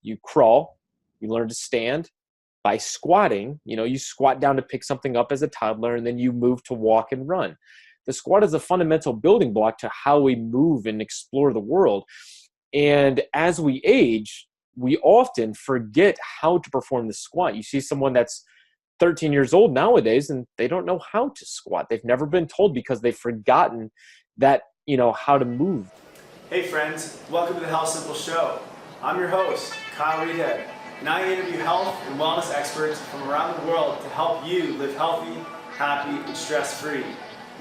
you crawl, you learn to stand. By squatting, you squat down to pick something up as a toddler, and then you move to walk and run. The squat is a fundamental building block to how we move and explore the world. And as we age, we often forget how to perform the squat. You see someone that's 13 years old nowadays, and they don't know how to squat. They've never been told because they've forgotten that, how to move. Hey friends, welcome to the HealthSimple Show. I'm your host, Kyle Reedhead, and I interview health and wellness experts from around the world to help you live healthy, happy, and stress-free.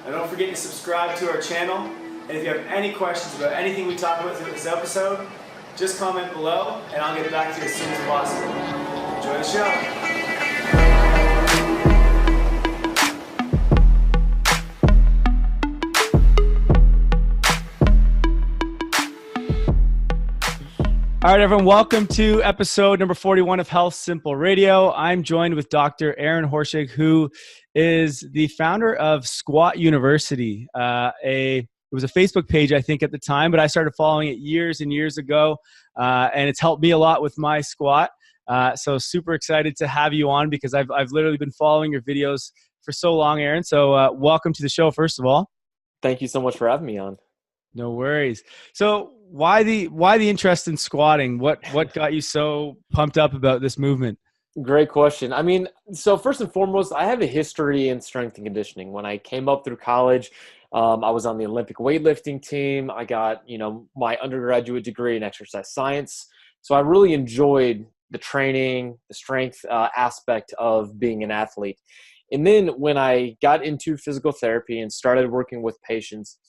Now don't forget to subscribe to our channel, and if you have any questions about anything we talk about through this episode, just comment below and I'll get back to you as soon as possible. Enjoy the show. All right, everyone, welcome to episode number 41 of HealthSimple Radio. I'm joined with Dr. Aaron Horschig, who is the founder of Squat University. It was a Facebook page, I think, at the time, but I started following it years and years ago, and it's helped me a lot with my squat. So super excited to have you on because I've literally been following your videos for so long, Aaron. So welcome to the show, first of all. Thank you so much for having me on. No worries. So why the interest in squatting? What got you so pumped up about this movement? Great question. So first and foremost, I have a history in strength and conditioning. When I came up through college, I was on the Olympic weightlifting team. I got, my undergraduate degree in exercise science. So I really enjoyed the training, the strength aspect of being an athlete. And then when I got into physical therapy and started working with patients,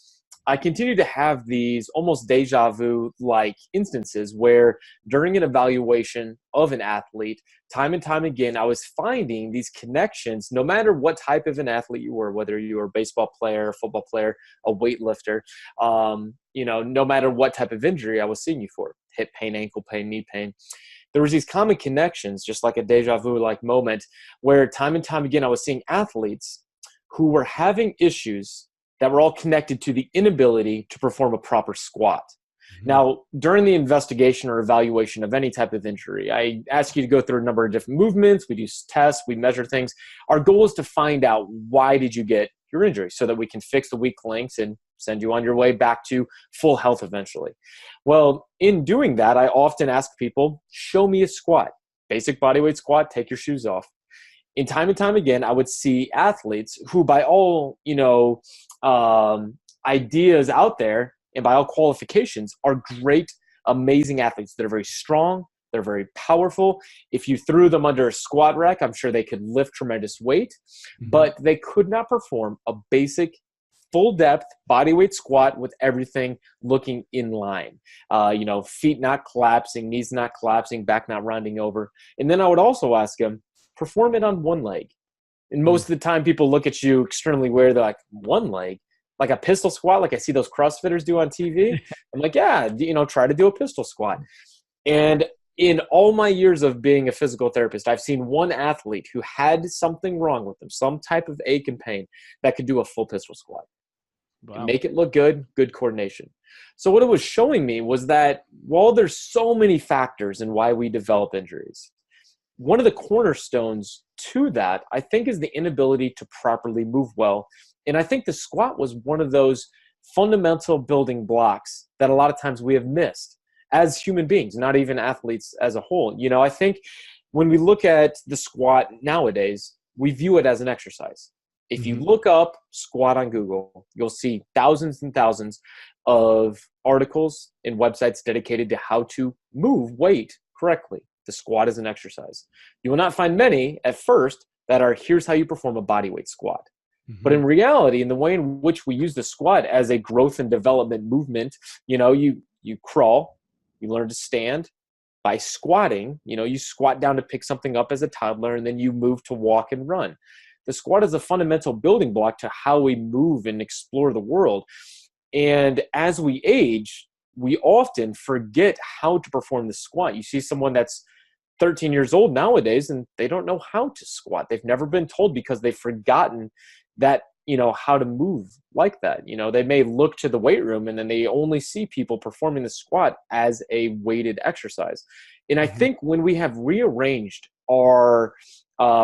I continue to have these almost deja vu-like instances where during an evaluation of an athlete, time and time again, I was finding these connections, no matter what type of an athlete you were, whether you were a baseball player, a football player, a weightlifter, no matter what type of injury I was seeing you for, hip pain, ankle pain, knee pain. There was these common connections, just like a deja vu-like moment, where time and time again, I was seeing athletes who were having issues that were all connected to the inability to perform a proper squat. Mm-hmm. Now, during the investigation or evaluation of any type of injury, I ask you to go through a number of different movements. We do tests, we measure things. Our goal is to find out why did you get your injury so that we can fix the weak links and send you on your way back to full health eventually. Well, in doing that, I often ask people, show me a squat, basic bodyweight squat, take your shoes off. And time again, I would see athletes who by all, ideas out there and by all qualifications are great, amazing athletes that are very strong. They're very powerful. If you threw them under a squat rack, I'm sure they could lift tremendous weight, but they could not perform a basic full depth bodyweight squat with everything looking in line. Feet not collapsing, knees not collapsing, back not rounding over. And then I would also ask them, perform it on one leg. And most of the time people look at you externally where they're like, one leg? Like a pistol squat, like I see those CrossFitters do on TV? I'm like, yeah, try to do a pistol squat. And in all my years of being a physical therapist, I've seen one athlete who had something wrong with them, some type of ache and pain, that could do a full pistol squat. Wow. And make it look good coordination. So what it was showing me was that while there's so many factors in why we develop injuries, one of the cornerstones to that, I think, is the inability to properly move well. And I think the squat was one of those fundamental building blocks that a lot of times we have missed as human beings, not even athletes as a whole. I think when we look at the squat nowadays, we view it as an exercise. If you look up squat on Google, you'll see thousands and thousands of articles and websites dedicated to how to move weight correctly. The squat is an exercise. You will not find many at first that are, here's how you perform a bodyweight squat. But in reality, in the way in which we use the squat as a growth and development movement, you crawl, you learn to stand. By squatting, you squat down to pick something up as a toddler, and then you move to walk and run. The squat is a fundamental building block to how we move and explore the world. And as we age, we often forget how to perform the squat. You see someone that's 13 years old nowadays, and they don't know how to squat. They've never been told because they've forgotten that, how to move like that. They may look to the weight room and then they only see people performing the squat as a weighted exercise. And I think when we have rearranged our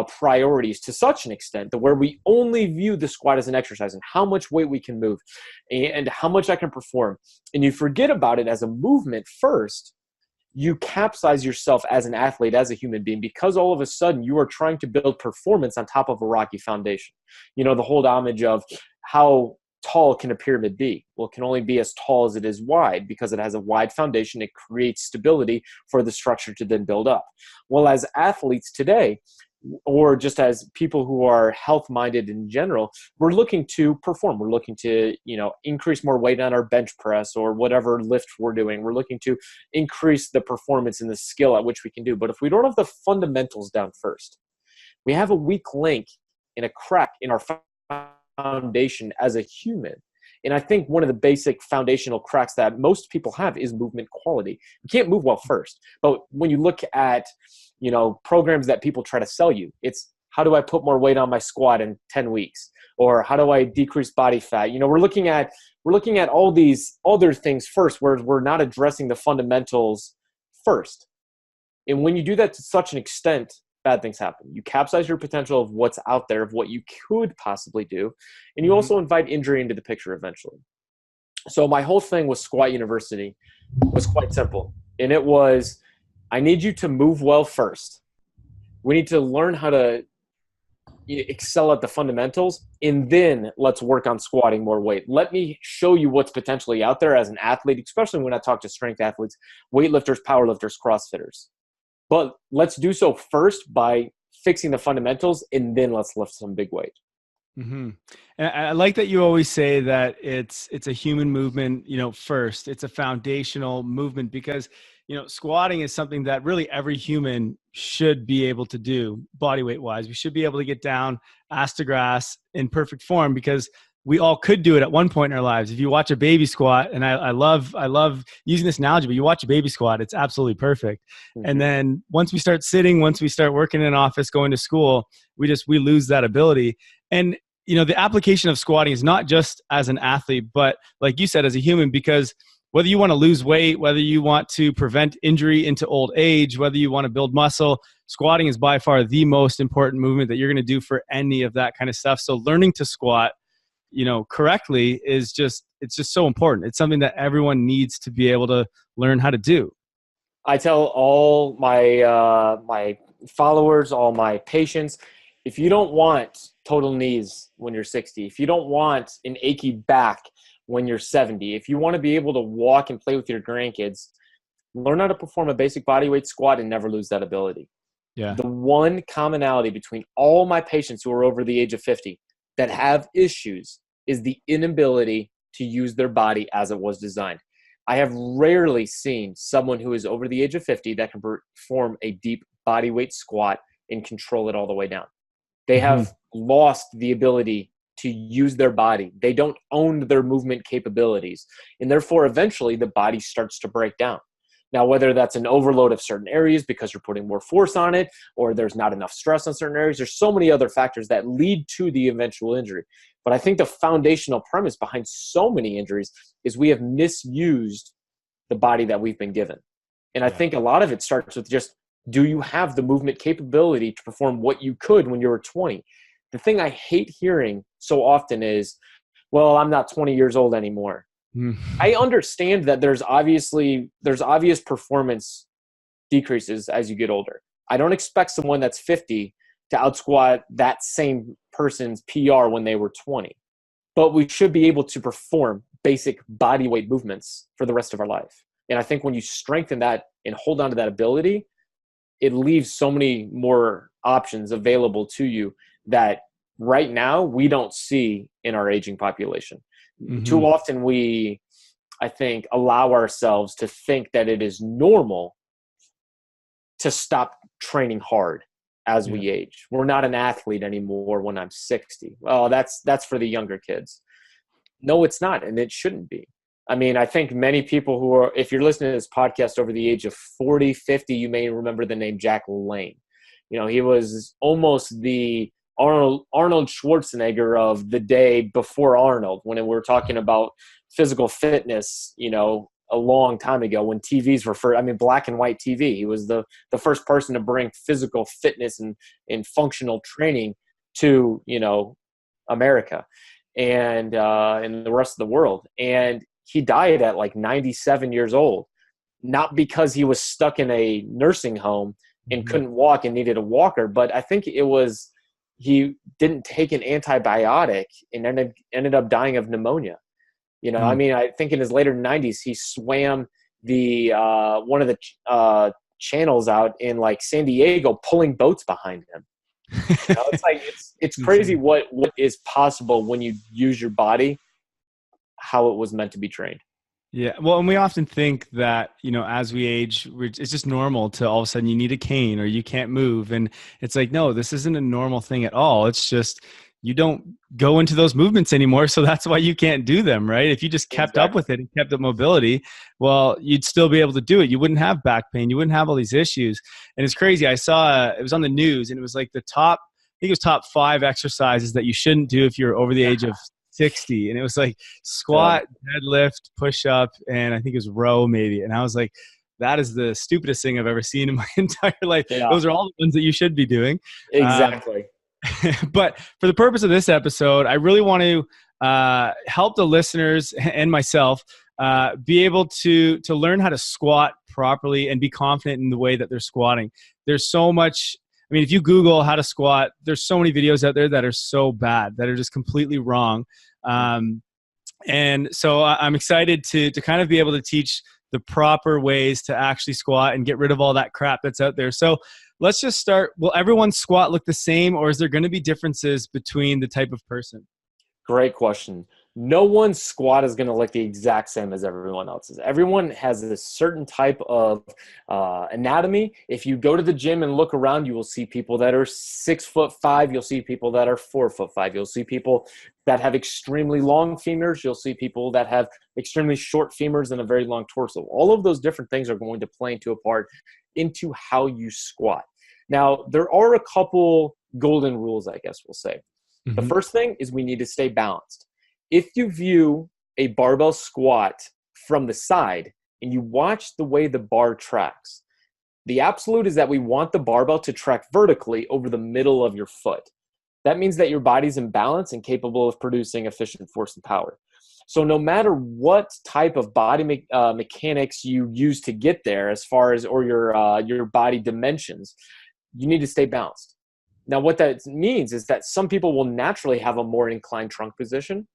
priorities to such an extent that where we only view the squat as an exercise and how much weight we can move and how much I can perform, and you forget about it as a movement first, you capsize yourself as an athlete, as a human being, because all of a sudden you are trying to build performance on top of a rocky foundation. You know, the whole adage of how tall can a pyramid be? Well, it can only be as tall as it is wide, because it has a wide foundation. It creates stability for the structure to then build up. Well, as athletes today, or just as people who are health-minded in general, we're looking to perform. We're looking to, increase more weight on our bench press or whatever lift we're doing. We're looking to increase the performance and the skill at which we can do. But if we don't have the fundamentals down first, we have a weak link and a crack in our foundation as a human. And I think one of the basic foundational cracks that most people have is movement quality. You can't move well first. But when you look at, programs that people try to sell you, it's how do I put more weight on my squat in 10 weeks? Or how do I decrease body fat? We're looking at all these other things first, where we're not addressing the fundamentals first. And when you do that to such an extent, bad things happen. You capsize your potential of what's out there, of what you could possibly do. And you also invite injury into the picture eventually. So my whole thing with Squat University was quite simple. And it was, I need you to move well first. We need to learn how to excel at the fundamentals, and then let's work on squatting more weight. Let me show you what's potentially out there as an athlete, especially when I talk to strength athletes, weightlifters, powerlifters, CrossFitters. But let's do so first by fixing the fundamentals, and then let's lift some big weight. Mm-hmm. And I like that you always say that it's a human movement, first. It's a foundational movement, because, squatting is something that really every human should be able to do body weight wise. We should be able to get down ass to grass in perfect form, because we all could do it at one point in our lives. If you watch a baby squat, and I love using this analogy, but you watch a baby squat, it's absolutely perfect. Mm-hmm. And then once we start sitting, once we start working in an office, going to school, we lose that ability. And, the application of squatting is not just as an athlete, but like you said, as a human, because whether you want to lose weight, whether you want to prevent injury into old age, whether you want to build muscle, squatting is by far the most important movement that you're going to do for any of that kind of stuff. So learning to squat, correctly it's just so important. It's something that everyone needs to be able to learn how to do. I tell all my my followers, all my patients, if you don't want total knees when you're 60, if you don't want an achy back when you're 70, if you want to be able to walk and play with your grandkids, learn how to perform a basic bodyweight squat and never lose that ability. Yeah. The one commonality between all my patients who are over the age of 50 that have issues is the inability to use their body as it was designed. I have rarely seen someone who is over the age of 50 that can perform a deep bodyweight squat and control it all the way down. They have lost the ability to use their body. They don't own their movement capabilities. And therefore, eventually, the body starts to break down. Now, whether that's an overload of certain areas because you're putting more force on it, or there's not enough stress on certain areas, there's so many other factors that lead to the eventual injury. But I think the foundational premise behind so many injuries is we have misused the body that we've been given. And I think a lot of it starts with just, do you have the movement capability to perform what you could when you were 20? The thing I hate hearing so often is, well, I'm not 20 years old anymore. I understand that there's obvious performance decreases as you get older. I don't expect someone that's 50 to outsquat that same person's PR when they were 20. But we should be able to perform basic body weight movements for the rest of our life. And I think when you strengthen that and hold on to that ability, it leaves so many more options available to you that right now we don't see in our aging population. Too often we, I think, allow ourselves to think that it is normal to stop training hard as we age. We're not an athlete anymore when I'm 60. Well, that's for the younger kids. No, it's not, and it shouldn't be. I mean, I think many people who are, if you're listening to this podcast over the age of 40, 50, you may remember the name Jack LaLanne. He was almost the Arnold Schwarzenegger of the day before Arnold, when we're talking about physical fitness, a long time ago when TVs were black and white TV. He was the first person to bring physical fitness and functional training to, America and the rest of the world. And he died at like 97 years old, not because he was stuck in a nursing home and couldn't walk and needed a walker, but I think it was he didn't take an antibiotic and ended up dying of pneumonia. I think in his later 90s, he swam the one of the channels out in like San Diego, pulling boats behind him. It's like it's crazy what is possible when you use your body how it was meant to be trained. Yeah. Well, and we often think that, as we age, it's just normal to all of a sudden you need a cane or you can't move. And it's like, no, this isn't a normal thing at all. It's just, you don't go into those movements anymore. So that's why you can't do them, right? If you just kept up with it and kept up mobility, well, you'd still be able to do it. You wouldn't have back pain. You wouldn't have all these issues. And it's crazy. I saw, it was on the news and it was like top 5 exercises that you shouldn't do if you're over the age of 60. And it was like squat, deadlift, push up, and I think it was row maybe. And I was like, that is the stupidest thing I've ever seen in my entire life. Yeah. Those are all the ones that you should be doing. Exactly. But for the purpose of this episode, I really want to help the listeners and myself be able to learn how to squat properly and be confident in the way that they're squatting. There's so much. I mean, if you Google how to squat, there's so many videos out there that are so bad, that are just completely wrong. And so I'm excited to kind of be able to teach the proper ways to actually squat and get rid of all that crap that's out there. So let's just start. Will everyone's squat look the same, or is there going to be differences between the type of person? Great question. No one's squat is going to look the exact same as everyone else's. Everyone has a certain type of anatomy. If you go to the gym and look around, you will see people that are 6'5". You'll see people that are 4'5". You'll see people that have extremely long femurs. You'll see people that have extremely short femurs and a very long torso. All of those different things are going to play into a part into how you squat. Now, there are a couple golden rules, I guess we'll say. The first thing is we need to stay balanced. If you view a barbell squat from the side and you watch the way the bar tracks, the absolute is that we want the barbell to track vertically over the middle of your foot. That means that your body's in balance and capable of producing efficient force and power. So no matter what type of body mechanics you use to get there, as far as or your body dimensions, you need to stay balanced. Now, what that means is that some people will naturally have a more inclined trunk position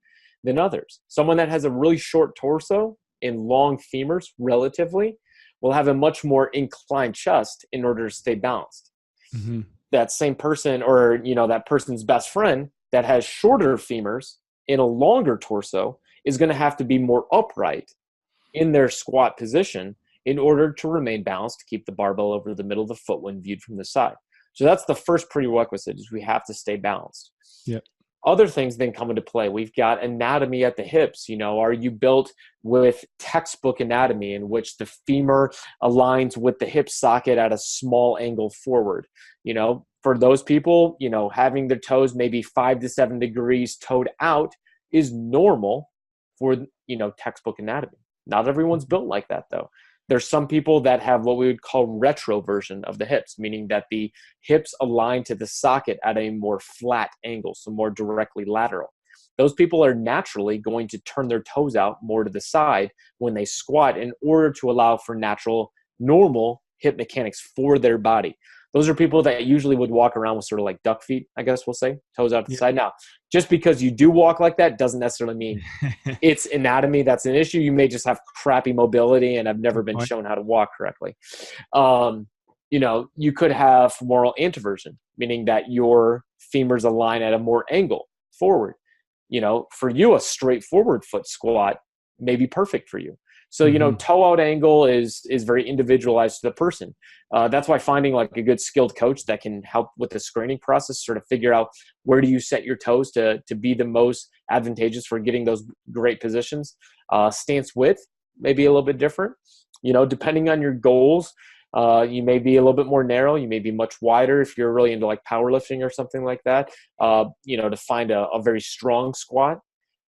than others. Someone that has a really short torso and long femurs relatively will have a much more inclined chest in order to stay balanced. That same person, or that person's best friend that has shorter femurs and a longer torso is going to have to be more upright in their squat position in order to remain balanced, to keep the barbell over the middle of the foot when viewed from the side. So that's the first prerequisite, is we have to stay balanced. Yep. Other things then come into play. We've got anatomy at the hips. Are you built with textbook anatomy in which the femur aligns with the hip socket at a small angle forward? For those people, having their toes maybe 5 to 7 degrees toed out is normal for, textbook anatomy. Not everyone's built like that, though. There's some people that have what we would call retroversion of the hips, meaning that the hips align to the socket at a more flat angle, so more directly lateral. Those people are naturally going to turn their toes out more to the side when they squat in order to allow for natural, normal hip mechanics for their body. Those are people that usually would walk around with sort of like duck feet, I guess we'll say, toes out to the side. Now, just because you do walk like that doesn't necessarily mean it's anatomy that's an issue. You may just have crappy mobility and have never been shown how to walk correctly. You could have femoral anteversion, meaning that your femurs align at a more angle forward. For you, a straight forward foot squat may be perfect for you. So, toe out angle is very individualized to the person. That's why finding like a good skilled coach that can help with the screening process, sort of figure out where do you set your toes to be the most advantageous for getting those great positions. Stance width may be a little bit different. Depending on your goals, you may be a little bit more narrow. You may be much wider if you're really into like powerlifting or something like that, to find a very strong squat.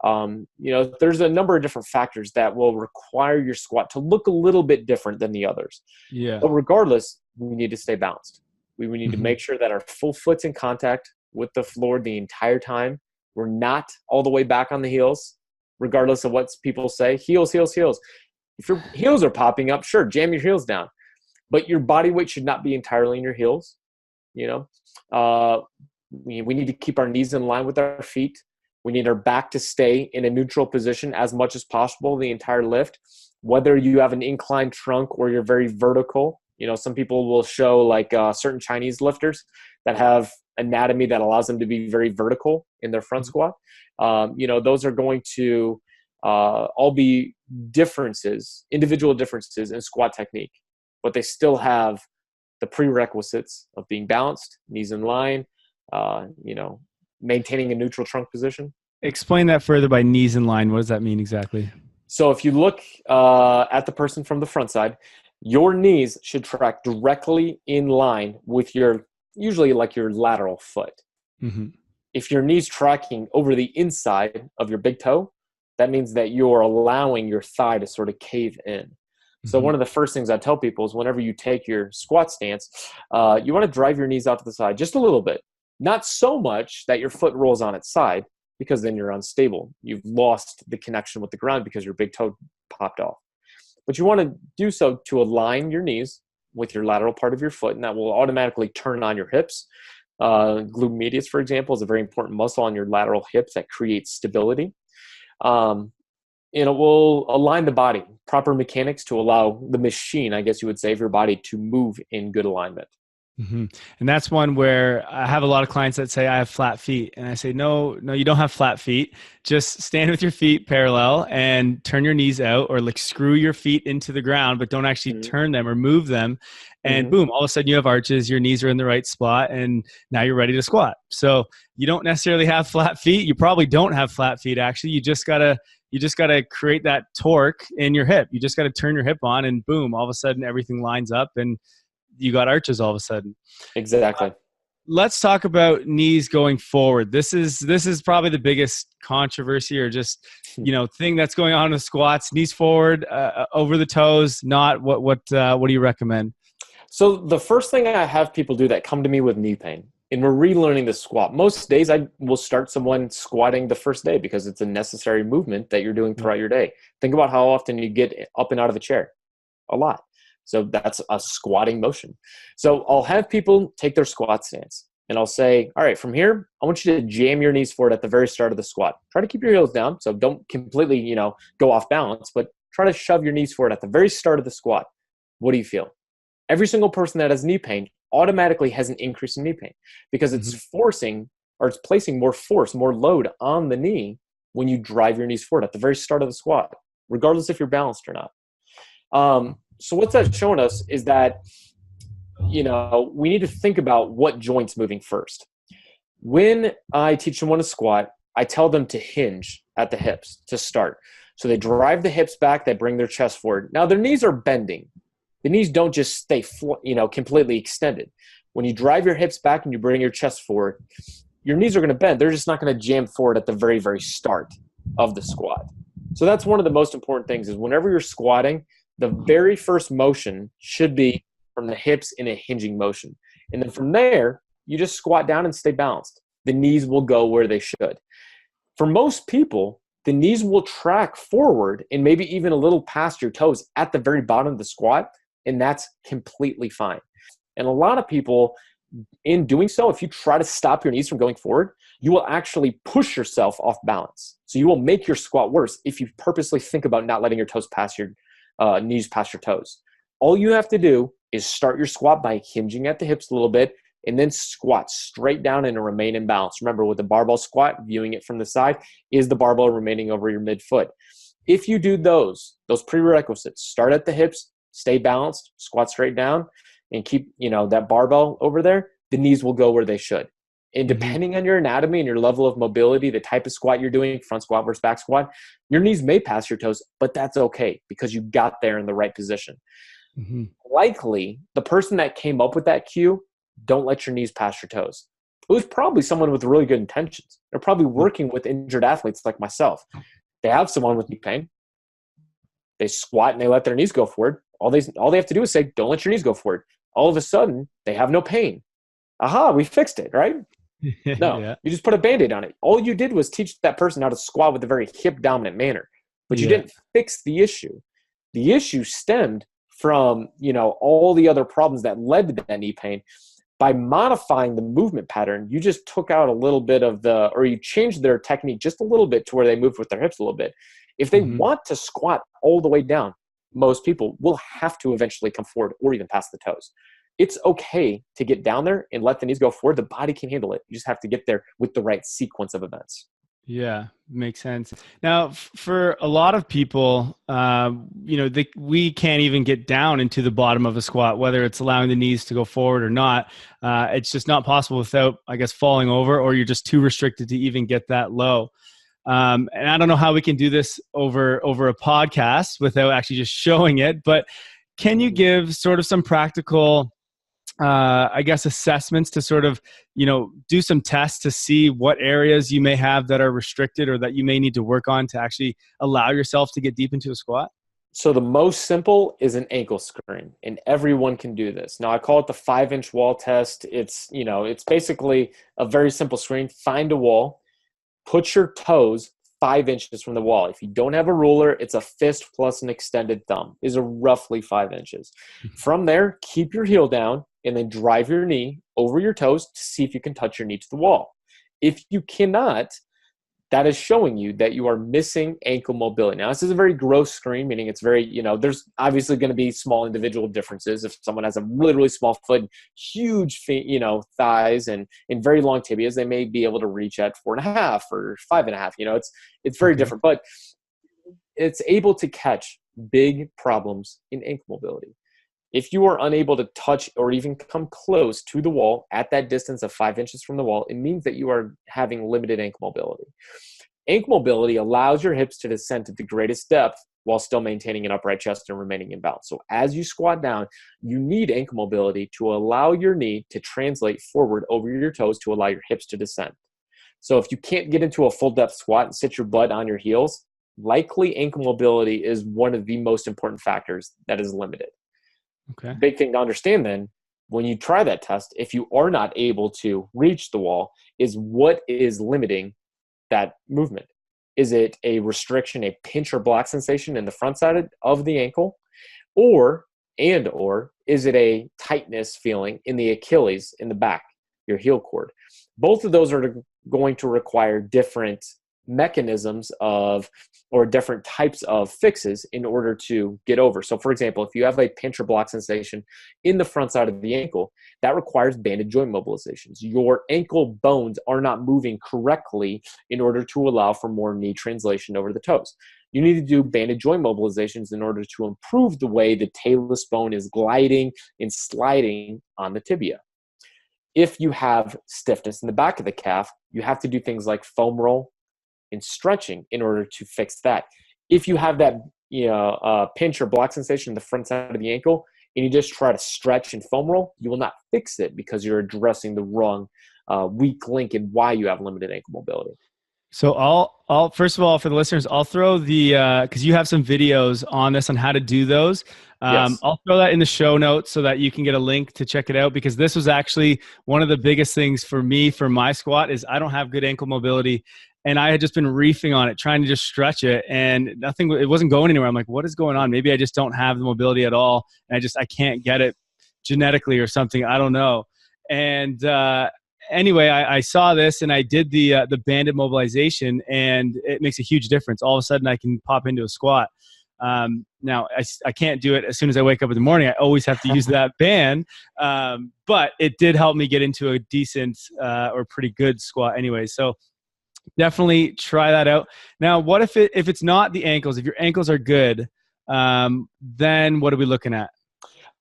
There's a number of different factors that will require your squat to look a little bit different than the others. Yeah. But regardless, we need to stay balanced. We need to make sure that our full foot's in contact with the floor the entire time. We're not all the way back on the heels, regardless of what people say. Heels, heels, heels. If your heels are popping up, sure, jam your heels down. But your body weight should not be entirely in your heels. We need to keep our knees in line with our feet. We need our back to stay in a neutral position as much as possible the entire lift. Whether you have an inclined trunk or you're very vertical, some people will show like certain Chinese lifters that have anatomy that allows them to be very vertical in their front squat. Those are going to all be individual differences in squat technique, but they still have the prerequisites of being balanced, knees in line, maintaining a neutral trunk position. Explain that further by knees in line. What does that mean exactly? So if you look at the person from the front side, your knees should track directly in line with usually like your lateral foot. Mm-hmm. If your knee's tracking over the inside of your big toe, that means that you're allowing your thigh to sort of cave in. So one of the first things I tell people is whenever you take your squat stance, you want to drive your knees out to the side just a little bit. Not so much that your foot rolls on its side, because then you're unstable. You've lost the connection with the ground because your big toe popped off. But you want to do so to align your knees with your lateral part of your foot, and that will automatically turn on your hips. Glute medius, for example, is a very important muscle on your lateral hips that creates stability. It will align the body, proper mechanics to allow the machine, I guess you would say, of your body to move in good alignment. Mm-hmm. And that's one where I have a lot of clients that say I have flat feet, and I say, no, you don't have flat feet. Just stand with your feet parallel and turn your knees out, or like screw your feet into the ground, but don't actually turn them or move them. And boom, all of a sudden you have arches, your knees are in the right spot, and now you're ready to squat. So you don't necessarily have flat feet. You probably don't have flat feet. Actually, you just gotta create that torque in your hip. You just got to turn your hip on, and boom, all of a sudden everything lines up and you got arches all of a sudden. Exactly. Let's talk about knees going forward. This is probably the biggest controversy or just, thing that's going on with squats. Knees forward, over the toes, not. What do you recommend? So the first thing I have people do that come to me with knee pain, and we're relearning the squat. Most days I will start someone squatting the first day because it's a necessary movement that you're doing throughout your day. Think about how often you get up and out of a chair. A lot. So that's a squatting motion. So I'll have people take their squat stance, and I'll say, all right, from here, I want you to jam your knees forward at the very start of the squat. Try to keep your heels down. So don't completely, go off balance, but try to shove your knees forward at the very start of the squat. What do you feel? Every single person that has knee pain automatically has an increase in knee pain because it's forcing, or it's placing more force, more load on the knee when you drive your knees forward at the very start of the squat, regardless if you're balanced or not. So what's that showing us is that, we need to think about what joint's moving first. When I teach someone to squat, I tell them to hinge at the hips to start. So they drive the hips back, they bring their chest forward. Now their knees are bending. The knees don't just stay, completely extended. When you drive your hips back and you bring your chest forward, your knees are going to bend. They're just not going to jam forward at the very, very start of the squat. So that's one of the most important things is whenever you're squatting, the very first motion should be from the hips in a hinging motion. And then from there, you just squat down and stay balanced. The knees will go where they should. For most people, the knees will track forward and maybe even a little past your toes at the very bottom of the squat, and that's completely fine. And a lot of people, in doing so, if you try to stop your knees from going forward, you will actually push yourself off balance. So you will make your squat worse if you purposely think about not letting your toes pass your knees past your toes. All you have to do is start your squat by hinging at the hips a little bit and then squat straight down and remain in balance. Remember, with the barbell squat, viewing it from the side, is the barbell remaining over your midfoot. If you do those prerequisites, start at the hips, stay balanced, squat straight down, and keep that barbell over there, the knees will go where they should. And depending on your anatomy and your level of mobility, the type of squat you're doing, front squat versus back squat, your knees may pass your toes, but that's okay because you got there in the right position. Likely, the person that came up with that cue, don't let your knees pass your toes. it was probably someone with really good intentions. They're probably working with injured athletes like myself. They have someone with knee pain. They squat and they let their knees go forward. All they have to do is say, don't let your knees go forward. All of a sudden, they have no pain. Aha, we fixed it, right? No, Yeah. you just put a Band-Aid on it. All you did was teach that person how to squat with a very hip-dominant manner, but you didn't fix the issue. The issue stemmed from, all the other problems that led to that knee pain. By modifying the movement pattern, you just took out a little bit of or you changed their technique just a little bit to where they moved with their hips a little bit. If they want to squat all the way down, most people will have to eventually come forward or even past the toes. It's okay to get down there and let the knees go forward. The body can handle it. You just have to get there with the right sequence of events. Yeah, makes sense. Now, for a lot of people, we can't even get down into the bottom of a squat, whether it's allowing the knees to go forward or not. It's just not possible without, I guess, falling over, or you're just too restricted to even get that low. And I don't know how we can do this over a podcast without actually just showing it, but can you give sort of some practical assessments to sort of, do some tests to see what areas you may have that are restricted or that you may need to work on to actually allow yourself to get deep into a squat? So the most simple is an ankle screen, and everyone can do this. Now I call it the 5-inch wall test. It's basically a very simple screen. Find a wall, put your toes 5 inches from the wall. If you don't have a ruler, it's a fist plus an extended thumb is roughly 5 inches. From there, keep your heel down and then drive your knee over your toes to see if you can touch your knee to the wall. If you cannot, that is showing you that you are missing ankle mobility. Now, this is a very gross screen, meaning it's very, there's obviously going to be small individual differences. If someone has a really, really small foot, huge feet, thighs and very long tibias, they may be able to reach at 4.5 or 5.5. It's very different, but it's able to catch big problems in ankle mobility. If you are unable to touch or even come close to the wall at that distance of 5 inches from the wall, it means that you are having limited ankle mobility. Ankle mobility allows your hips to descend to the greatest depth while still maintaining an upright chest and remaining in balance. So as you squat down, you need ankle mobility to allow your knee to translate forward over your toes to allow your hips to descend. So if you can't get into a full depth squat and sit your butt on your heels, likely ankle mobility is one of the most important factors that is limited. Okay. Big thing to understand then, when you try that test, if you are not able to reach the wall, is what is limiting that movement? Is it a restriction, a pinch or block sensation in the front side of the ankle? Or is it a tightness feeling in the Achilles in the back, your heel cord? Both of those are going to require different mechanisms or different types of fixes in order to get over. So for example, if you have a pinch or block sensation in the front side of the ankle, that requires banded joint mobilizations. Your ankle bones are not moving correctly in order to allow for more knee translation over the toes. You need to do banded joint mobilizations in order to improve the way the talus bone is gliding and sliding on the tibia. If you have stiffness in the back of the calf, you have to do things like foam roll and stretching in order to fix that. If you have that pinch or block sensation in the front side of the ankle and you just try to stretch and foam roll, you will not fix it because you're addressing the wrong weak link in why you have limited ankle mobility. So I'll first of all, for the listeners, I'll throw because you have some videos on this on how to do those. Yes. I'll throw that in the show notes so that you can get a link to check it out, because this was actually one of the biggest things for me for my squat is I don't have good ankle mobility. And I had just been reefing on it, trying to just stretch it, and it wasn't going anywhere. I'm like, what is going on? Maybe I just don't have the mobility at all. And I can't get it genetically or something. I don't know. And anyway, I saw this and I did the banded mobilization, and it makes a huge difference. All of a sudden I can pop into a squat. Now I can't do it as soon as I wake up in the morning. I always have to use that band. But it did help me get into a decent or pretty good squat anyway. So definitely try that out. Now, what if it's not the ankles? If your ankles are good, then what are we looking at?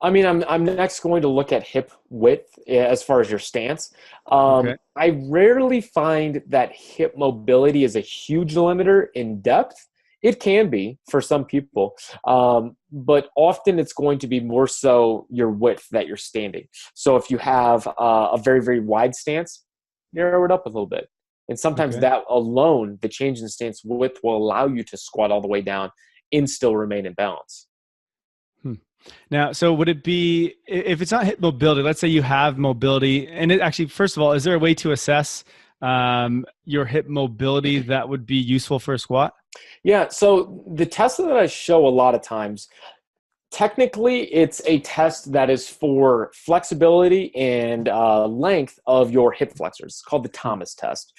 I mean, I'm next going to look at hip width as far as your stance. Okay. I rarely find that hip mobility is a huge limiter in depth. It can be for some people, but often it's going to be more so your width that you're standing. So if you have a very, very wide stance, narrow it up a little bit. And sometimes Okay. that alone, the change in stance width, will allow you to squat all the way down and still remain in balance. Now, so would it be, if it's not hip mobility, let's say you have mobility, and it actually, first of all, is there a way to assess your hip mobility that would be useful for a squat? Yeah. So the test that I show a lot of times, technically it's a test that is for flexibility and length of your hip flexors. It's called the Thomas test.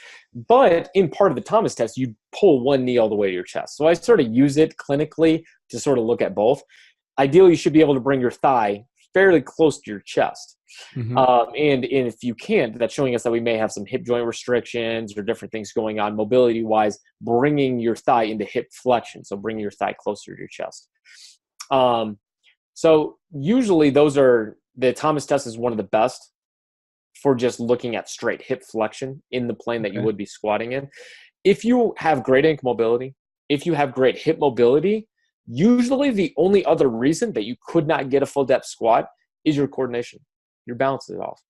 But in part of the Thomas test, you pull one knee all the way to your chest. So I sort of use it clinically to sort of look at both. Ideally, you should be able to bring your thigh fairly close to your chest. Mm-hmm. And if you can't, that's showing us that we may have some hip joint restrictions or different things going on mobility-wise, bringing your thigh into hip flexion, so bringing your thigh closer to your chest. So usually the Thomas test is one of the best for just looking at straight hip flexion in the plane that you would be squatting in. If you have great ankle mobility, if you have great hip mobility, usually the only other reason that you could not get a full depth squat is your coordination. Your balance is off.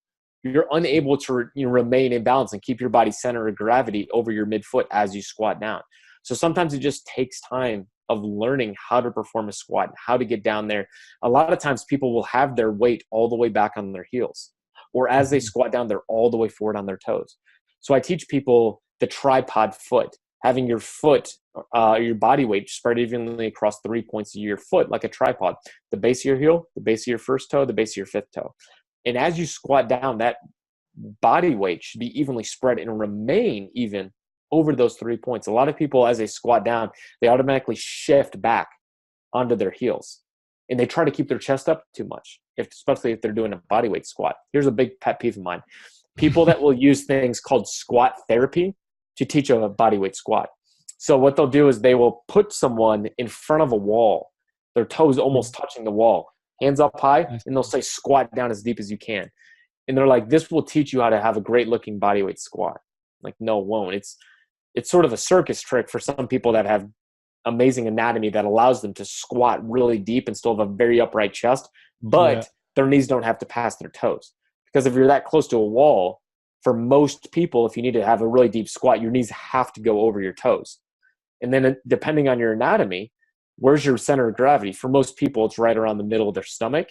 You're unable to remain in balance and keep your body center of gravity over your midfoot as you squat down. So sometimes it just takes time of learning how to perform a squat and how to get down there. A lot of times people will have their weight all the way back on their heels, or as they squat down, they're all the way forward on their toes. So I teach people the tripod foot, having your foot, your body weight spread evenly across 3 points of your foot like a tripod. The base of your heel, the base of your first toe, the base of your fifth toe. And as you squat down, that body weight should be evenly spread and remain even over those 3 points. A lot of people, as they squat down, they automatically shift back onto their heels. And they try to keep their chest up too much, especially if they're doing a body weight squat. Here's a big pet peeve of mine. People that will use things called squat therapy to teach a body weight squat. So what they'll do is they will put someone in front of a wall, their toes almost touching the wall, hands up high, and they'll say squat down as deep as you can. And they're like, this will teach you how to have a great looking body weight squat. Like, no, it won't. It's sort of a circus trick for some people that have amazing anatomy that allows them to squat really deep and still have a very upright chest, but their knees don't have to pass their toes. Because if you're that close to a wall, for most people, if you need to have a really deep squat, your knees have to go over your toes. And then depending on your anatomy, where's your center of gravity? For most people, it's right around the middle of their stomach.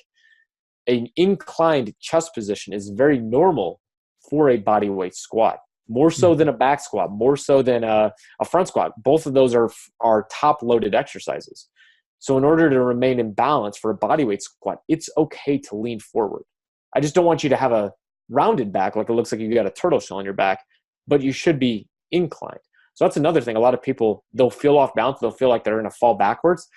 An inclined chest position is very normal for a body weight squat, more so than a back squat, more so than a front squat. Both of those are top-loaded exercises. So in order to remain in balance for a body weight squat, it's okay to lean forward. I just don't want you to have a rounded back, like it looks like you got a turtle shell on your back, but you should be inclined. So that's another thing. A lot of people, they'll feel off balance. They'll feel like they're going to fall backwards.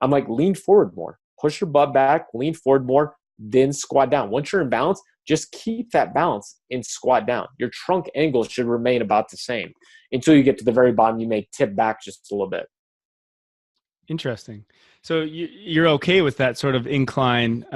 I'm like, lean forward more. Push your butt back, lean forward more, then squat down. Once you're in balance, just keep that balance and squat down. Your trunk angle should remain about the same. Until you get to the very bottom, you may tip back just a little bit. Interesting. So you're okay with that sort of incline,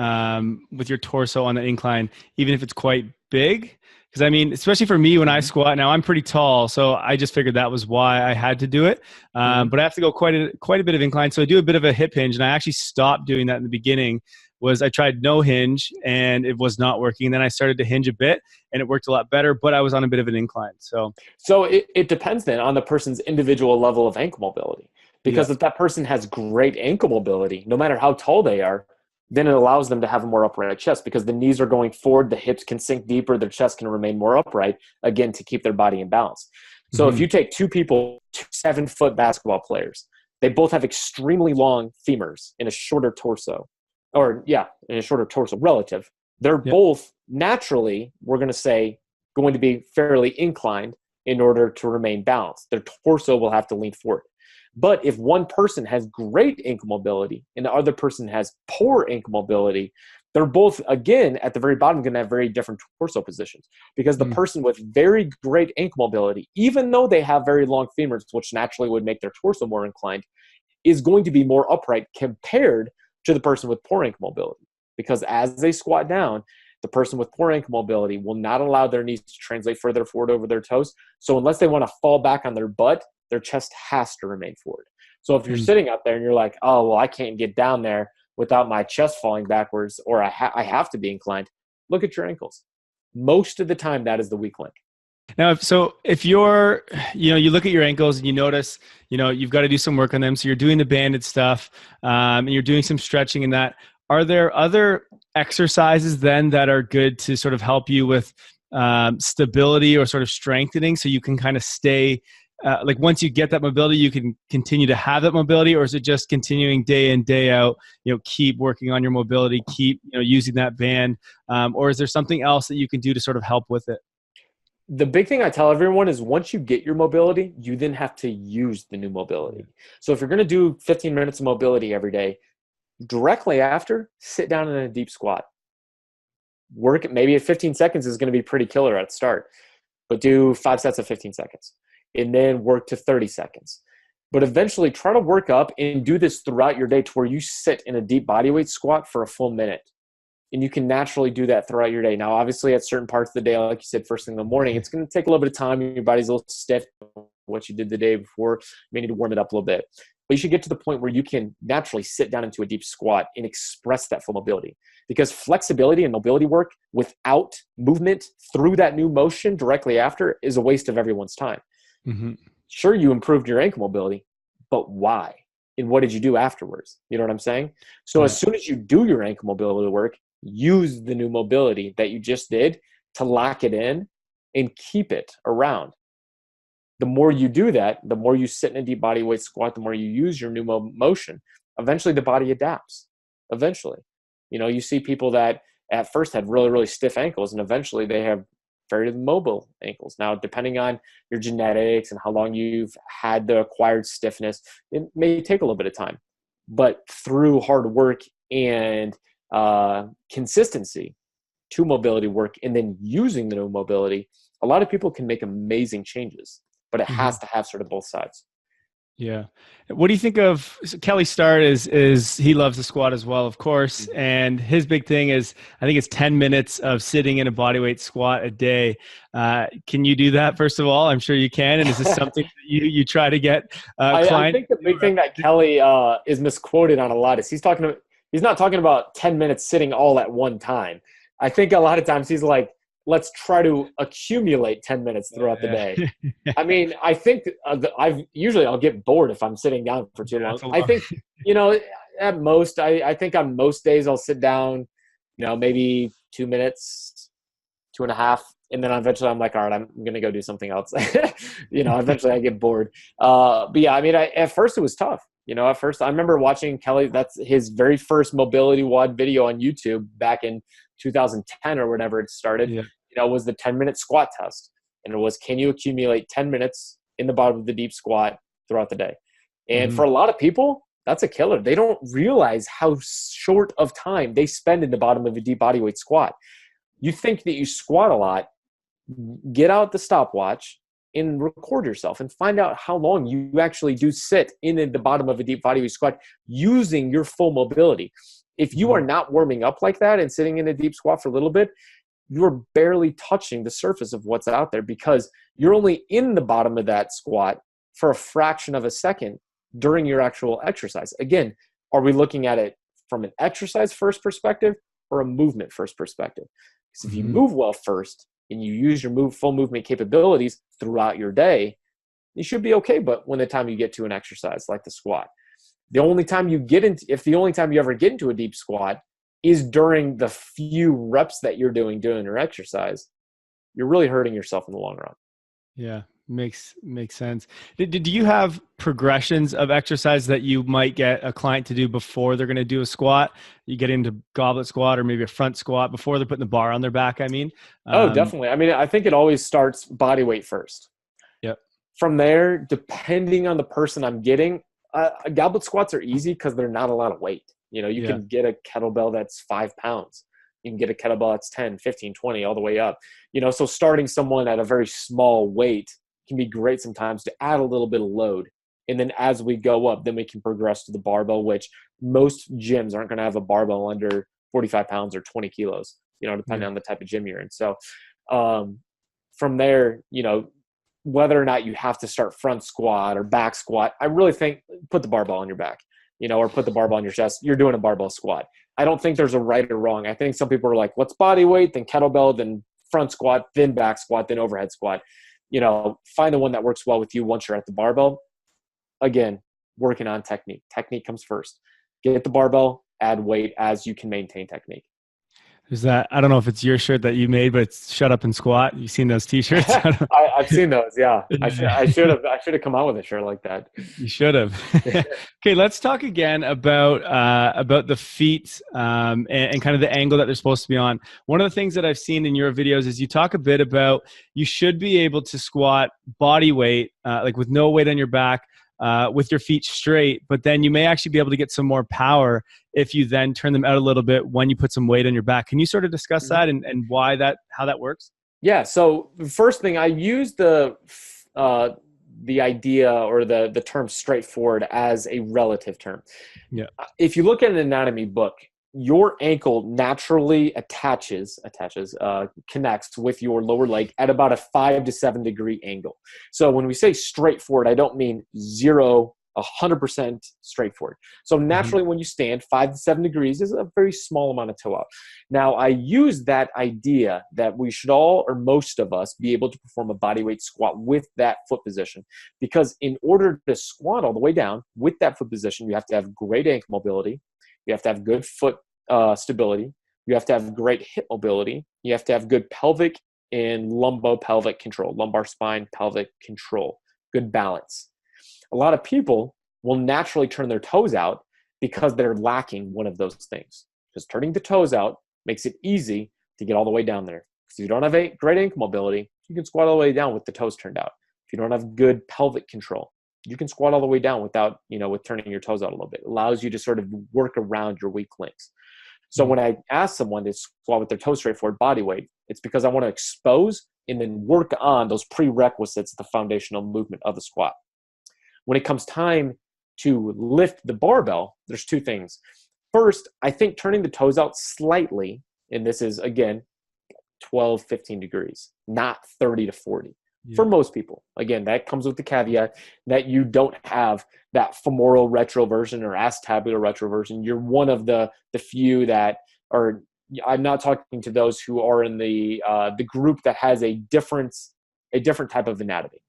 with your torso on the incline, even if it's quite big? Because I mean, especially for me when I squat now, I'm pretty tall, so I just figured that was why I had to do it. But I have to go quite a bit of incline, so I do a bit of a hip hinge, and I actually stopped doing that in the beginning. I tried no hinge and it was not working. Then I started to hinge a bit and it worked a lot better, but I was on a bit of an incline. So it depends then on the person's individual level of ankle mobility. Because if that person has great ankle mobility, no matter how tall they are, then it allows them to have a more upright chest because the knees are going forward, the hips can sink deeper, their chest can remain more upright, again, to keep their body in balance. So if you take two people, 2 7-foot basketball players, they both have extremely long femurs and a shorter torso. In a shorter torso relative. They're both naturally, we're going to say, going to be fairly inclined in order to remain balanced. Their torso will have to lean forward. But if one person has great ankle mobility and the other person has poor ankle mobility, they're both, again, at the very bottom going to have very different torso positions because the person with very great ankle mobility, even though they have very long femurs, which naturally would make their torso more inclined, is going to be more upright compared to the person with poor ankle mobility. Because as they squat down, the person with poor ankle mobility will not allow their knees to translate further forward over their toes. So unless they want to fall back on their butt, their chest has to remain forward. So if you're sitting up there and you're like, oh, well, I can't get down there without my chest falling backwards, or I have to be inclined, look at your ankles. Most of the time, that is the weak link. Now, if you're, you look at your ankles and you notice, you've got to do some work on them. So you're doing the banded stuff, and you're doing some stretching and that. Are there other exercises then that are good to sort of help you with stability or sort of strengthening, so you can kind of stay, like once you get that mobility, you can continue to have that mobility? Or is it just continuing day in, day out, keep working on your mobility, keep, using that band? Or is there something else that you can do to sort of help with it? The big thing I tell everyone is once you get your mobility, you then have to use the new mobility. So if you're going to do 15 minutes of mobility every day, directly after, sit down in a deep squat. Work, maybe at 15 seconds is going to be pretty killer at start, but do 5 sets of 15 seconds and then work to 30 seconds. But eventually try to work up and do this throughout your day to where you sit in a deep bodyweight squat for a full minute. And you can naturally do that throughout your day. Now, obviously, at certain parts of the day, like you said, first thing in the morning, it's going to take a little bit of time. Your body's a little stiff. What you did the day before, you may need to warm it up a little bit. But you should get to the point where you can naturally sit down into a deep squat and express that full mobility. Because flexibility and mobility work without movement through that new motion directly after is a waste of everyone's time. Mm-hmm. Sure, you improved your ankle mobility, but why? And what did you do afterwards? You know what I'm saying? So as soon as you do your ankle mobility work, use the new mobility that you just did to lock it in and keep it around. The more you do that, the more you sit in a deep body weight squat, the more you use your new motion, eventually the body adapts. Eventually. You see people that at first had really, really stiff ankles, and eventually they have very mobile ankles. Now, depending on your genetics and how long you've had the acquired stiffness, it may take a little bit of time. But through hard work and consistency to mobility work and then using the new mobility, a lot of people can make amazing changes, but it has to have sort of both sides. Yeah. What do you think of Kelly Starrett? Is he loves the squat as well, of course. And his big thing is, I think it's 10 minutes of sitting in a bodyweight squat a day. Can you do that? First of all, I'm sure you can. And is this something that you try to get clients? I think the big thing that Kelly is misquoted on a lot is he's not talking about 10 minutes sitting all at one time. I think a lot of times he's like, let's try to accumulate 10 minutes throughout the day. I mean, I think I'll get bored if I'm sitting down for too long. I think, at most, I think on most days I'll sit down, maybe 2 minutes, 2.5. And then eventually I'm like, all right, I'm going to go do something else. Eventually I get bored. But yeah, I mean, at first it was tough. At first I remember watching Kelly, that's his very first mobility WOD video on YouTube back in 2010 or whenever it started, was the 10-minute squat test. And it was, can you accumulate 10 minutes in the bottom of the deep squat throughout the day? And for a lot of people, that's a killer. They don't realize how short of time they spend in the bottom of a deep bodyweight squat. You think that you squat a lot, get out the stopwatch and record yourself and find out how long you actually do sit in the bottom of a deep bodyweight squat using your full mobility. If you are not warming up like that and sitting in a deep squat for a little bit, you're barely touching the surface of what's out there because you're only in the bottom of that squat for a fraction of a second during your actual exercise. Again, are we looking at it from an exercise first perspective or a movement first perspective? Because if you move well first and you use your full movement capabilities throughout your day, you should be okay. But when the time you get to an exercise like the squat, the only time you ever get into a deep squat is during the few reps that you're doing your exercise, you're really hurting yourself in the long run. Yeah, makes sense. Do you have progressions of exercise that you might get a client to do before they're going to do a squat? You get into goblet squat or maybe a front squat before they're putting the bar on their back, I mean? Definitely. I mean, I think it always starts body weight first. Yep. From there, depending on the person I'm getting, goblet squats are easy because they're not a lot of weight. You can get a kettlebell that's 5 pounds. You can get a kettlebell that's 10, 15, 20, all the way up. So starting someone at a very small weight can be great sometimes to add a little bit of load. And then as we go up, then we can progress to the barbell, which most gyms aren't going to have a barbell under 45 pounds or 20 kilos, depending on the type of gym you're in. So from there, whether or not you have to start front squat or back squat, I really think put the barbell on your back, or put the barbell on your chest. You're doing a barbell squat. I don't think there's a right or wrong. I think some people are like, what's body weight, then kettlebell, then front squat, then back squat, then overhead squat. Find the one that works well with you once you're at the barbell. Again, working on technique. Technique comes first. Get the barbell, add weight as you can maintain technique. There's that, I don't know if it's your shirt that you made, but it's shut up and squat. You've seen those t-shirts? I've seen those. Yeah. I should have come out with a shirt like that. You should have. Okay. Let's talk again about the feet, and kind of the angle that they're supposed to be on. One of the things that I've seen in your videos is you talk a bit about, you should be able to squat body weight, like with no weight on your back, with your feet straight, but then you may actually be able to get some more power if you then turn them out a little bit when you put some weight on your back. Can you sort of discuss that and how that works? Yeah. So the first thing, I use the idea or the term straightforward as a relative term. Yeah. If you look at an anatomy book, your ankle naturally connects with your lower leg at about a 5 to 7 degree angle. So when we say straightforward, I don't mean 100% straightforward. So naturally, when you stand, 5 to 7 degrees is a very small amount of toe out. Now, I use that idea that we should all, or most of us, be able to perform a bodyweight squat with that foot position, because in order to squat all the way down with that foot position, you have to have great ankle mobility. You have to have good foot stability. You have to have great hip mobility. You have to have good pelvic and lumbo-pelvic control, lumbar spine, pelvic control, good balance. A lot of people will naturally turn their toes out because they're lacking one of those things. Because turning the toes out makes it easy to get all the way down there. Because if you don't have a great ankle mobility, you can squat all the way down with the toes turned out. If you don't have good pelvic control, you can squat all the way down without, with turning your toes out a little bit. It allows you to sort of work around your weak links. So when I ask someone to squat with their toes straight forward body weight, it's because I want to expose and then work on those prerequisites, the foundational movement of the squat. When it comes time to lift the barbell, there's two things. First, I think turning the toes out slightly, and this is, again, 12, 15 degrees, not 30 to 40. For most people. Again, that comes with the caveat that you don't have that femoral retroversion or acetabular retroversion. You're one of the few that are, I'm not talking to those who are in the group that has a different type of anatomy.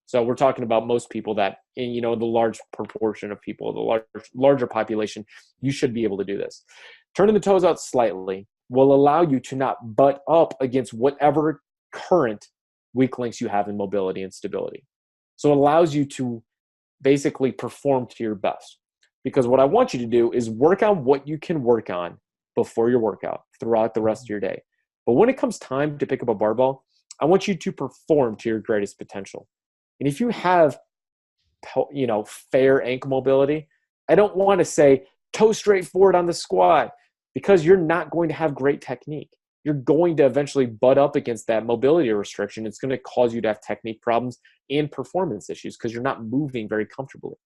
So we're talking about most people that, the large proportion of people, the larger population, you should be able to do this. Turning the toes out slightly will allow you to not butt up against whatever current weak links you have in mobility and stability. So it allows you to basically perform to your best. Because what I want you to do is work on what you can work on before your workout throughout the rest of your day. But when it comes time to pick up a barbell, I want you to perform to your greatest potential. And if you have, fair ankle mobility, I don't want to say toe straight forward on the squat, because you're not going to have great technique. You're going to eventually butt up against that mobility restriction. It's going to cause you to have technique problems and performance issues because you're not moving very comfortably.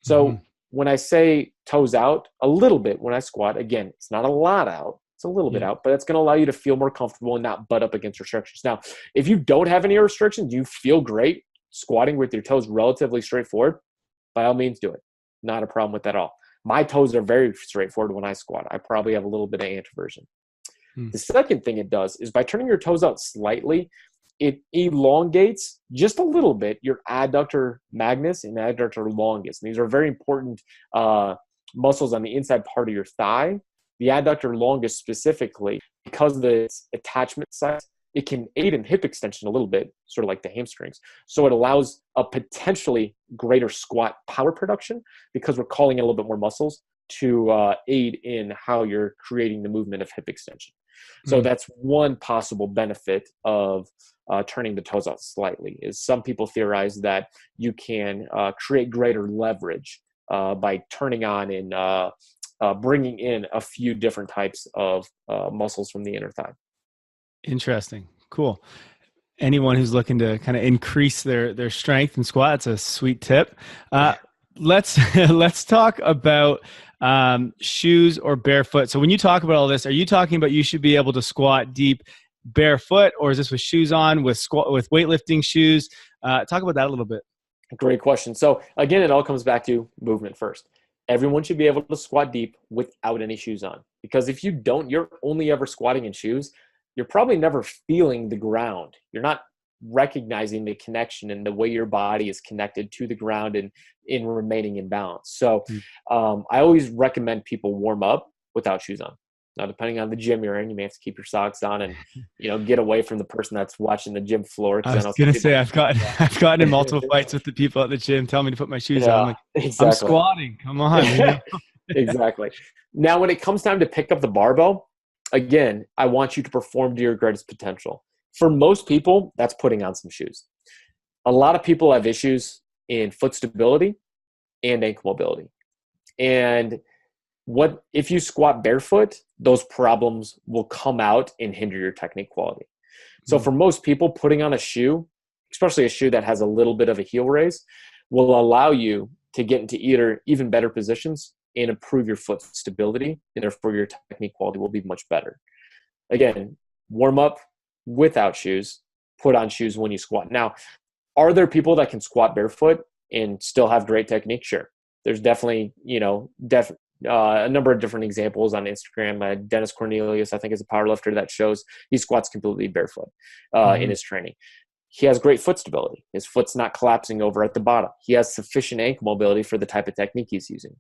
So when I say toes out a little bit when I squat, again, it's not a lot out. It's a little bit out, but it's going to allow you to feel more comfortable and not butt up against restrictions. Now, if you don't have any restrictions, you feel great squatting with your toes relatively straightforward, by all means do it. Not a problem with that at all. My toes are very straightforward when I squat. I probably have a little bit of anteversion. The second thing it does is by turning your toes out slightly, it elongates just a little bit your adductor magnus and adductor longus. And these are very important muscles on the inside part of your thigh. The adductor longus specifically, because of the attachment size, it can aid in hip extension a little bit, sort of like the hamstrings. So it allows a potentially greater squat power production because we're calling in a little bit more muscles to aid in how you're creating the movement of hip extension. So that's one possible benefit of turning the toes out slightly, is some people theorize that you can create greater leverage by turning on and bringing in a few different types of muscles from the inner thigh. Interesting. Cool. Anyone who's looking to kind of increase their strength and squat, it's a sweet tip. Let's talk about shoes or barefoot. So when you talk about all this, are you talking about you should be able to squat deep barefoot, or is this with shoes on, with weightlifting shoes? Talk about that a little bit. Great question. So again, it all comes back to movement first. Everyone should be able to squat deep without any shoes on, because if you don't, you're only ever squatting in shoes. you're probably never feeling the ground. You're not recognizing the connection and the way your body is connected to the ground and in remaining in balance. So I always recommend people warm up without shoes on. Now, depending on the gym you're in, you may have to keep your socks on and, get away from the person that's watching the gym floor. I was going to say, I've gotten in multiple fights with the people at the gym telling me to put my shoes on. I'm like, exactly. I'm squatting. Come on. Exactly. Now, when it comes time to pick up the barbell, again, I want you to perform to your greatest potential. For most people, that's putting on some shoes. A lot of people have issues in foot stability and ankle mobility. And if you squat barefoot, those problems will come out and hinder your technique quality. So for most people, putting on a shoe, especially a shoe that has a little bit of a heel raise, will allow you to get into even better positions and improve your foot stability, and therefore your technique quality will be much better. Again, warm up without shoes, put on shoes when you squat. Now, are there people that can squat barefoot and still have great technique? Sure. There's definitely, a number of different examples on Instagram. Dennis Cornelius, I think, is a powerlifter that shows he squats completely barefoot in his training. He has great foot stability. His foot's not collapsing over at the bottom. He has sufficient ankle mobility for the type of technique he's using.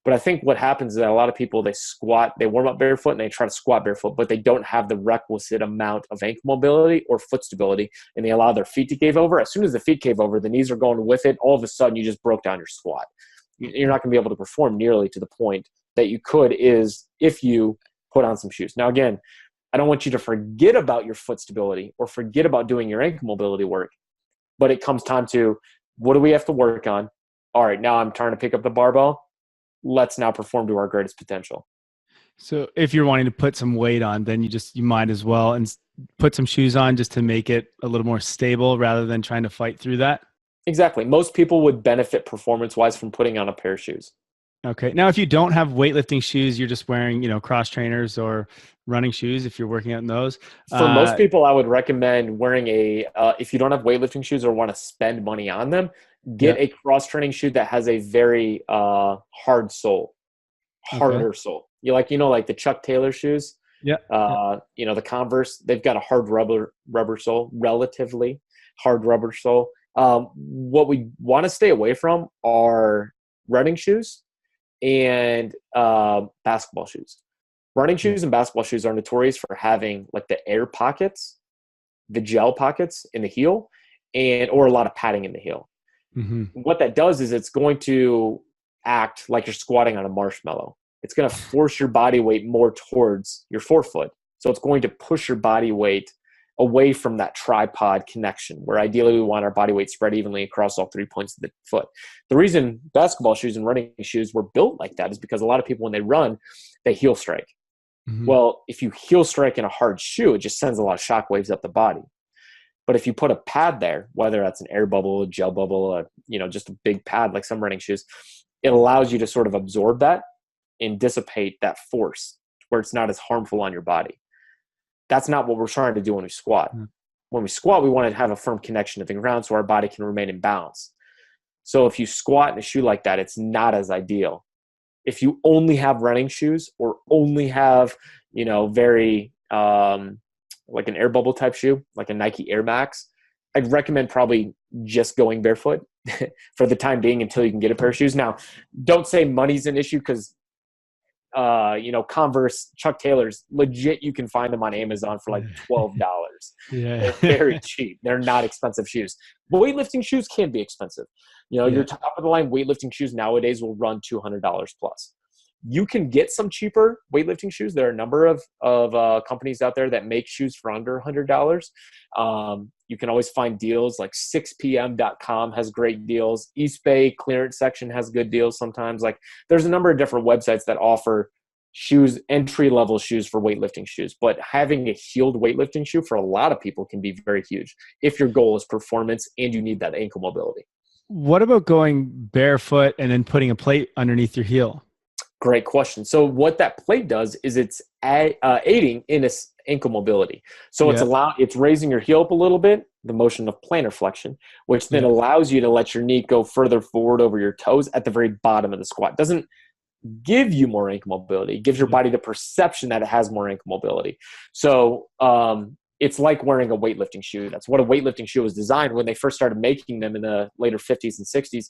But I think what happens is that a lot of people, they warm up barefoot and they try to squat barefoot, but they don't have the requisite amount of ankle mobility or foot stability, and they allow their feet to cave over. As soon as the feet cave over, the knees are going with it. All of a sudden, you just broke down your squat. You're not going to be able to perform nearly to the point that you could if you put on some shoes. Now, again, I don't want you to forget about your foot stability or forget about doing your ankle mobility work, but it comes time to, what do we have to work on? All right, now I'm trying to pick up the barbell. Let's now perform to our greatest potential. So if you're wanting to put some weight on, then you might as well and put some shoes on just to make it a little more stable rather than trying to fight through that. Exactly. Most people would benefit performance-wise from putting on a pair of shoes. Okay. Now, if you don't have weightlifting shoes, you're just wearing, cross trainers or running shoes if you're working out in those. For most people, I would recommend wearing if you don't have weightlifting shoes or want to spend money on them, get a cross training shoe that has a very hard sole, harder sole. Like the Chuck Taylor shoes. Yeah. The Converse, they've got a hard rubber sole, relatively hard rubber sole. What we want to stay away from are running shoes and basketball shoes. Running shoes and basketball shoes are notorious for having like the air pockets, the gel pockets in the heel, or a lot of padding in the heel. Mm-hmm. What that does is it's going to act like you're squatting on a marshmallow. It's going to force your body weight more towards your forefoot. So it's going to push your body weight away from that tripod connection, where ideally we want our body weight spread evenly across all 3 points of the foot. The reason basketball shoes and running shoes were built like that is because a lot of people, when they run, they heel strike. Mm-hmm. Well, if you heel strike in a hard shoe, it just sends a lot of shock waves up the body. But if you put a pad there, whether that's an air bubble, a gel bubble, just a big pad like some running shoes, it allows you to sort of absorb that and dissipate that force where it's not as harmful on your body. That's not what we're trying to do when we squat. Mm-hmm. When we squat, we want to have a firm connection to the ground so our body can remain in balance. So if you squat in a shoe like that, it's not as ideal. If you only have running shoes or only have, very like an air bubble type shoe, like a Nike Air Max, I'd recommend probably just going barefoot for the time being until you can get a pair of shoes. Now, don't say money's an issue because, Converse, Chuck Taylor's, legit, you can find them on Amazon for like $12. Yeah. They're very cheap. They're not expensive shoes. But weightlifting shoes can be expensive. Your top of the line weightlifting shoes nowadays will run $200 plus. You can get some cheaper weightlifting shoes. There are a number of companies out there that make shoes for under $100. You can always find deals, like 6pm.com has great deals. East Bay clearance section has good deals sometimes. Like, there's a number of different websites that offer shoes, entry-level shoes for weightlifting shoes. But having a heeled weightlifting shoe for a lot of people can be very huge if your goal is performance and you need that ankle mobility. What about going barefoot and then putting a plate underneath your heel? Great question. So what that plate does is it's aiding in its ankle mobility. So it's raising your heel up a little bit, the motion of plantar flexion, which then allows you to let your knee go further forward over your toes at the very bottom of the squat. Doesn't give you more ankle mobility. It gives your body the perception that it has more ankle mobility. So it's like wearing a weightlifting shoe. That's what a weightlifting shoe was designed. When they first started making them in the later 50s and 60s,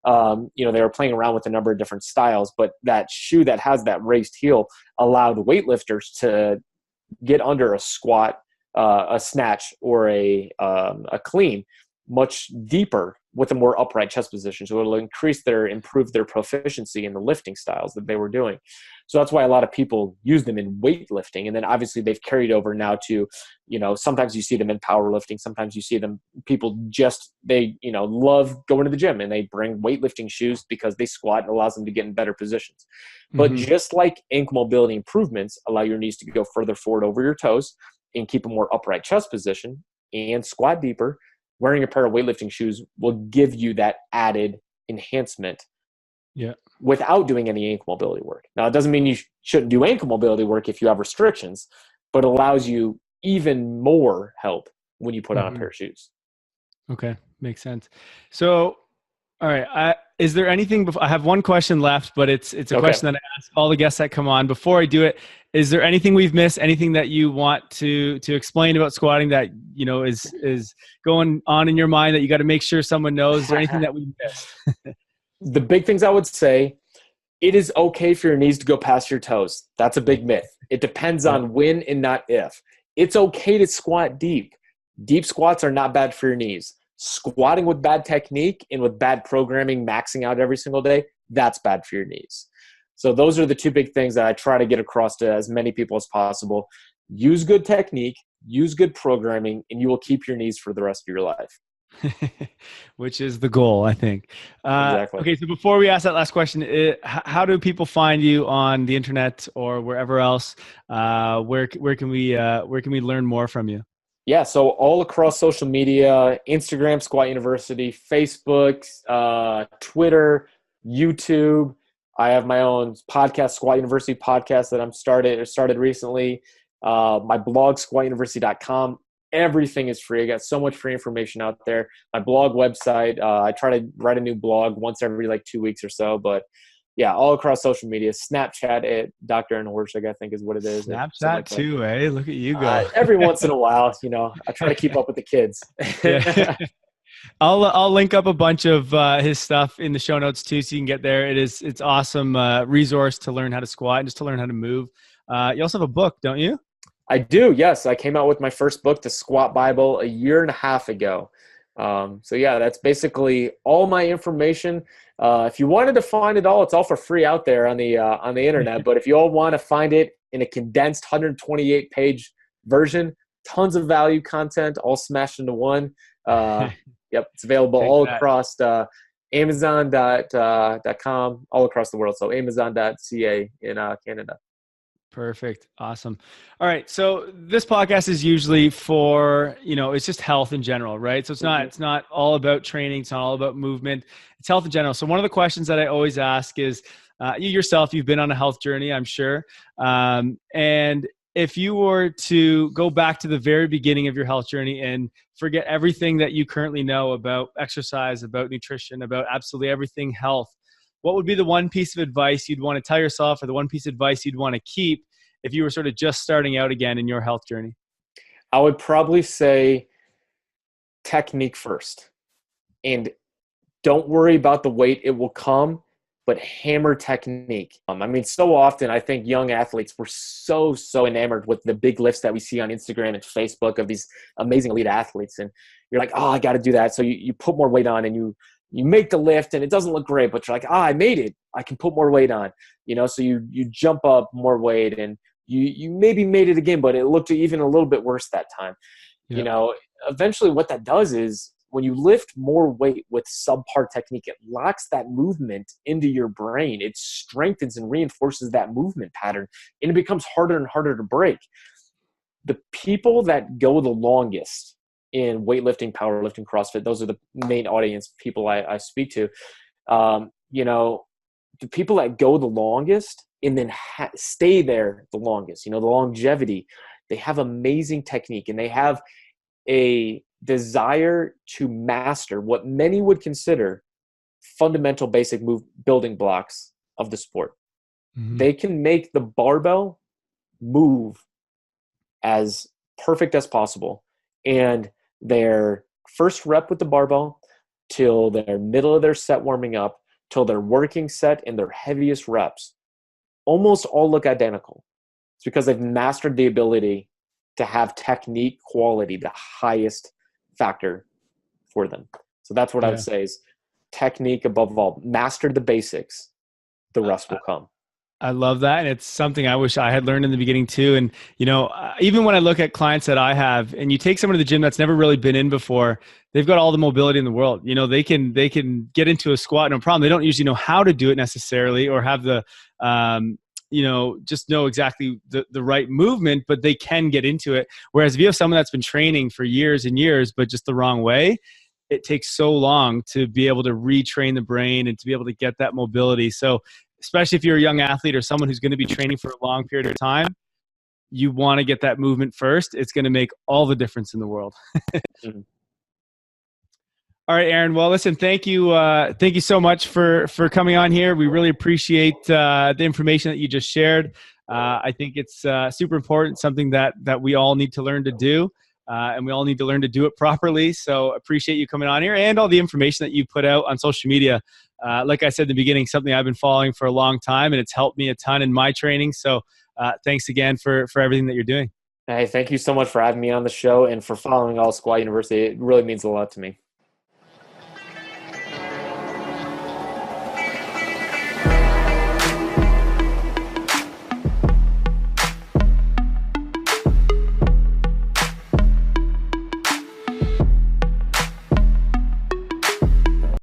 they were playing around with a number of different styles, but that shoe that has that raised heel allowed weightlifters to get under a squat, a snatch, or a clean much deeper with a more upright chest position. So it'll improve their proficiency in the lifting styles that they were doing. So that's why a lot of people use them in weightlifting. And then obviously they've carried over now to, sometimes you see them in powerlifting. Sometimes you see them, people love going to the gym and they bring weightlifting shoes because they squat and allows them to get in better positions. But just like ankle mobility improvements allow your knees to go further forward over your toes and keep a more upright chest position and squat deeper, wearing a pair of weightlifting shoes will give you that added enhancement without doing any ankle mobility work. Now, it doesn't mean you shouldn't do ankle mobility work if you have restrictions, but it allows you even more help when you put on a pair of shoes. Okay. Makes sense. So, all right. Is there anything I have one question left, but it's a question that I ask all the guests that come on. Before I do it, is there anything we've missed? Anything that you want to explain about squatting that is going on in your mind that you got to make sure someone knows? Is there anything that we missed? The big things I would say: it is okay for your knees to go past your toes. That's a big myth. It depends on when and not if. It's okay to squat deep. Deep squats are not bad for your knees. Squatting with bad technique and with bad programming, maxing out every single day, that's bad for your knees. So those are the two big things that I try to get across to as many people as possible. Use good technique, use good programming, and you will keep your knees for the rest of your life. Which is the goal, I think. Exactly. Okay, so before we ask that last question, how do people find you on the internet or wherever else? Where can we learn more from you? Yeah, so all across social media: Instagram, Squat University; Facebook, Twitter, YouTube. I have my own podcast, Squat University podcast, that I'm started recently. My blog, squatuniversity.com. Everything is free. I got so much free information out there. My blog website, I try to write a new blog once every 2 weeks or so. But yeah, all across social media. Snapchat at Dr. Aaron Horschig, I think is what it is. Snapchat too, eh? Look at you go. Every once in a while, I try to keep up with the kids. Yeah. I'll link up a bunch of his stuff in the show notes too, so you can get there. It's awesome resource to learn how to squat and just to learn how to move. You also have a book, don't you? I do. Yes, I came out with my first book, The Squat Bible, 1.5 years ago. So yeah, that's basically all my information. If you wanted to find it all, it's all for free out there on the internet. But if you all want to find it in a condensed 128-page version, tons of value content, all smashed into one. Yep, it's available all across Amazon.com, all across the world. So Amazon.ca in Canada. Perfect. Awesome. All right. So this podcast is usually for, it's just health in general, right? So it's not all about training. It's not all about movement. It's health in general. So one of the questions that I always ask is, you yourself, you've been on a health journey, I'm sure. And if you were to go back to the very beginning of your health journey and forget everything that you currently know about exercise, about nutrition, about absolutely everything health, what would be the one piece of advice you'd want to tell yourself, or the one piece of advice you'd want to keep if you were sort of just starting out again in your health journey? I would probably say technique first. And don't worry about the weight. It will come, but hammer technique. So often I think young athletes, we're so enamored with the big lifts that we see on Instagram and Facebook of these amazing elite athletes. And you're like, oh, I got to do that. So you put more weight on and you make the lift and it doesn't look great, but you're like, I made it. I can put more weight on, so you jump up more weight and you maybe made it again, but it looked even a little bit worse that time. Yeah. Eventually what that does is when you lift more weight with subpar technique, it locks that movement into your brain. It strengthens and reinforces that movement pattern, and it becomes harder and harder to break. The people that go the longest in weightlifting, powerlifting, CrossFit, those are the main audience people I speak to. The people that go the longest and then stay there the longest, the longevity, they have amazing technique and they have a desire to master what many would consider fundamental basic building blocks of the sport. they can make the barbell move as perfect as possible. And their first rep with the barbell till their middle of their set warming up, till their working set and their heaviest reps, almost all look identical. It's because they've mastered the ability to have technique quality, the highest factor for them. So that's what I would say is technique above all. Master the basics, the rest will come. I love that. And it's something I wish I had learned in the beginning too. And, even when I look at clients that I have, and you take someone to the gym that's never really been in before, they've got all the mobility in the world. They can get into a squat, no problem. They don't usually know how to do it necessarily, or have the, just know exactly the right movement, but they can get into it. Whereas if you have someone that's been training for years and years, but just the wrong way, it takes so long to be able to retrain the brain and to be able to get that mobility. So especially if you're a young athlete or someone who's going to be training for a long period of time, you want to get that movement first. It's going to make all the difference in the world. Mm-hmm. All right, Aaron. Well, listen, thank you so much for coming on here. We really appreciate the information that you just shared. I think it's super important, something that we all need to learn to do, and we all need to learn to do it properly. So appreciate you coming on here and all the information that you put out on social media. Like I said in the beginning, something I've been following for a long time, and it's helped me a ton in my training. So thanks again for everything that you're doing. Hey, thank you so much for having me on the show and for following All Squat University. It really means a lot to me.